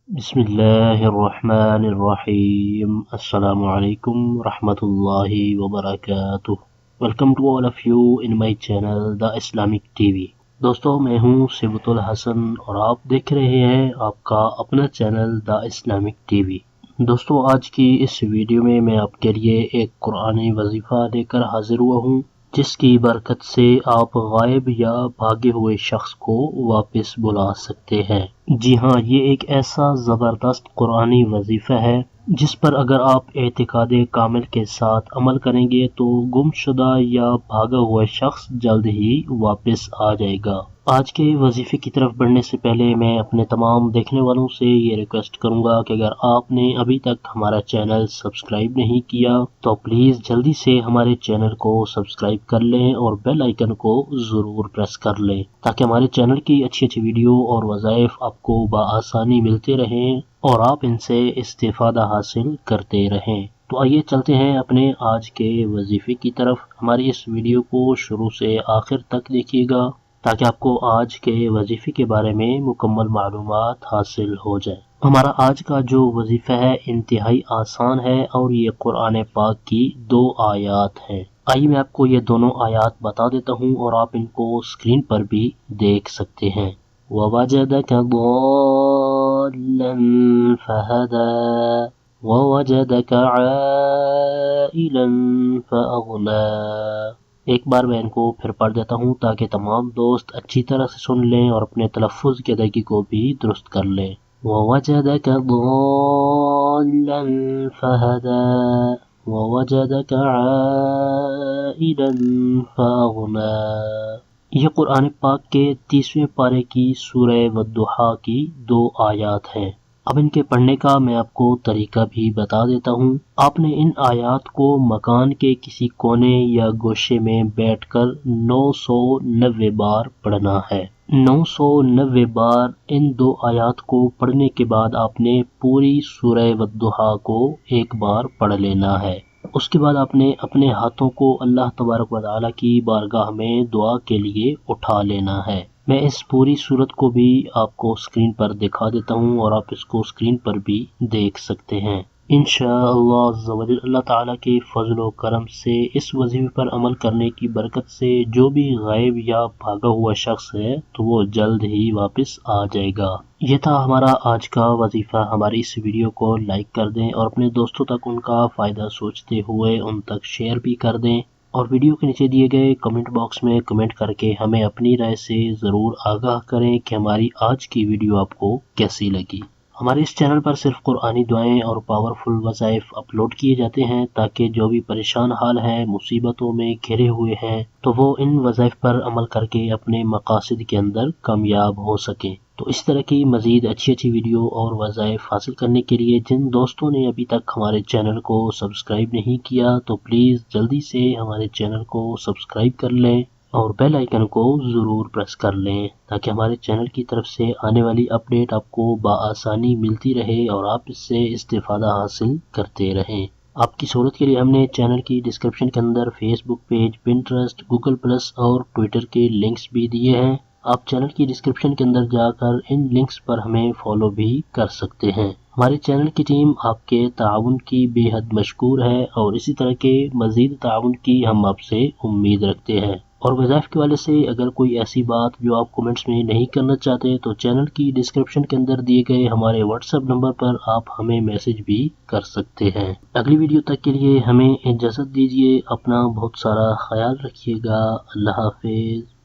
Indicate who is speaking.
Speaker 1: Bismillahirrahmanirrahim. Assalamualaikum warahmatullahi wabarakatuh. Welcome to all of you in my channel The Islamic TV. دوستو میں ہوں سبتulhassan اور آپ دیکھ رہے ہیں آپ کا اپنا چینل The Islamic TV. دوستو آج کی اس ویڈیو میں آپ کے لیے ایک قرآنی وظیفہ لے کر حاضر ہوا ہوں جس کی برکت سے آپ غائب یا بھاگے ہوئے شخص کو واپس بلا سکتے ہیں. جی ہاں، یہ ایک ایسا زبردست قرآنی وظیفہ ہے جس پر اگر آپ اعتقاد کامل کے ساتھ عمل کریں گے تو گم شدہ یا بھاگا ہوا شخص جلد ہی واپس آ جائے گا. آج کے وظیفے کی طرف بڑھنے سے پہلے میں اپنے تمام دیکھنے والوں سے یہ ریکویسٹ کروں گا کہ اگر آپ نے ابھی تک ہمارا چینل سبسکرائب نہیں کیا تو پلیز جلدی سے ہمارے چینل کو سبسکرائب کر لیں اور بیل آئیکن کو ضرور پریس کر لیں تاکہ ہمارے چینل کی اچھی ویڈیو اور وظائف آپ کو بآسانی ملتے رہیں اور آپ ان سے استفادہ حاصل کرتے رہیں. تو آئیے چلتے ہیں اپنے آج کے وظیفے کی طرف. ہماری اس ویڈیو کو شروع سے آخر تک دیکھیے گا تاکہ آپ کو آج کے وظیفے کے بارے میں مکمل معلومات حاصل ہو جائے. ہمارا آج کا جو وظیفہ ہے انتہائی آسان ہے اور یہ قرآن پاک کی 2 آیات ہیں. آئیے میں آپ کو یہ دونوں آیات بتا دیتا ہوں اور آپ ان کو اسکرین پر بھی دیکھ سکتے ہیں. وَوَجَدَكَ ضَالًّا فَهَدَى وَوَجَدَكَ عَائِلًا فَأَغْنَى. ایک بار میں ان کو پھر پڑھ دیتا ہوں تاکہ تمام دوست اچھی طرح سے سن لیں اور اپنے تلفظ کی ادائیگی کو بھی درست کر لیں. وَوَجَدَكَ ضَالًّا فَهَدَى وَوَجَدَكَ عَائِلًا فَأَغْنَى. یہ قرآن پاک کے 30ویں پارے کی سورہ والضحیٰ کی 2 آیات ہیں. اب ان کے پڑھنے کا میں آپ کو طریقہ بھی بتا دیتا ہوں. آپ نے ان آیات کو مکان کے کسی کونے یا گوشے میں بیٹھ کر 990 بار پڑھنا ہے. 990 بار ان 2 آیات کو پڑھنے کے بعد آپ نے پوری سورہ والضحیٰ کو ایک بار پڑھ لینا ہے. اس کے بعد آپ نے اپنے ہاتھوں کو اللہ تبارک و تعالیٰ کی بارگاہ میں دعا کے لیے اٹھا لینا ہے. میں اس پوری صورت کو بھی آپ کو اسکرین پر دکھا دیتا ہوں اور آپ اس کو اسکرین پر بھی دیکھ سکتے ہیں. انشاءاللہ عز و جل اللہ تعالیٰ کے فضل و کرم سے اس وظیفے پر عمل کرنے کی برکت سے جو بھی غائب یا بھاگا ہوا شخص ہے تو وہ جلد ہی واپس آ جائے گا. یہ تھا ہمارا آج کا وظیفہ. ہماری اس ویڈیو کو لائک کر دیں اور اپنے دوستوں تک ان کا فائدہ سوچتے ہوئے ان تک شیئر بھی کر دیں اور ویڈیو کے نیچے دیے گئے کمنٹ باکس میں کمنٹ کر کے ہمیں اپنی رائے سے ضرور آگاہ کریں کہ ہماری آج کی ویڈیو آپ کو کیسی لگی. ہمارے اس چینل پر صرف قرآنی دعائیں اور پاورفل وظائف اپلوڈ کیے جاتے ہیں تاکہ جو بھی پریشان حال ہیں، مصیبتوں میں گھرے ہوئے ہیں تو وہ ان وظائف پر عمل کر کے اپنے مقاصد کے اندر کامیاب ہو سکیں. تو اس طرح کی مزید اچھی ویڈیو اور وظائف حاصل کرنے کے لیے جن دوستوں نے ابھی تک ہمارے چینل کو سبسکرائب نہیں کیا تو پلیز جلدی سے ہمارے چینل کو سبسکرائب کر لیں اور بیل آئیکن کو ضرور پریس کر لیں تاکہ ہمارے چینل کی طرف سے آنے والی اپڈیٹ آپ کو بآسانی ملتی رہے اور آپ اس سے استفادہ حاصل کرتے رہیں. آپ کی سہولت کے لیے ہم نے چینل کی ڈسکرپشن کے اندر فیس بک پیج، پنٹرسٹ، گوگل پلس اور ٹویٹر کے لنکس بھی دیے ہیں. آپ چینل کی ڈسکرپشن کے اندر جا کر ان لنکس پر ہمیں فالو بھی کر سکتے ہیں. ہمارے چینل کی ٹیم آپ کے تعاون کی بے حد مشکور ہے اور اسی طرح کے مزید تعاون کی ہم آپ سے امید رکھتے ہیں. اور وظائف کے والے سے اگر کوئی ایسی بات جو آپ کومنٹس میں نہیں کرنا چاہتے تو چینل کی ڈسکرپشن کے اندر دیے گئے ہمارے واٹس ایپ نمبر پر آپ ہمیں میسج بھی کر سکتے ہیں. اگلی ویڈیو تک کے لیے ہمیں اجازت دیجیے. اپنا بہت سارا خیال رکھیے گا. اللہ حافظ.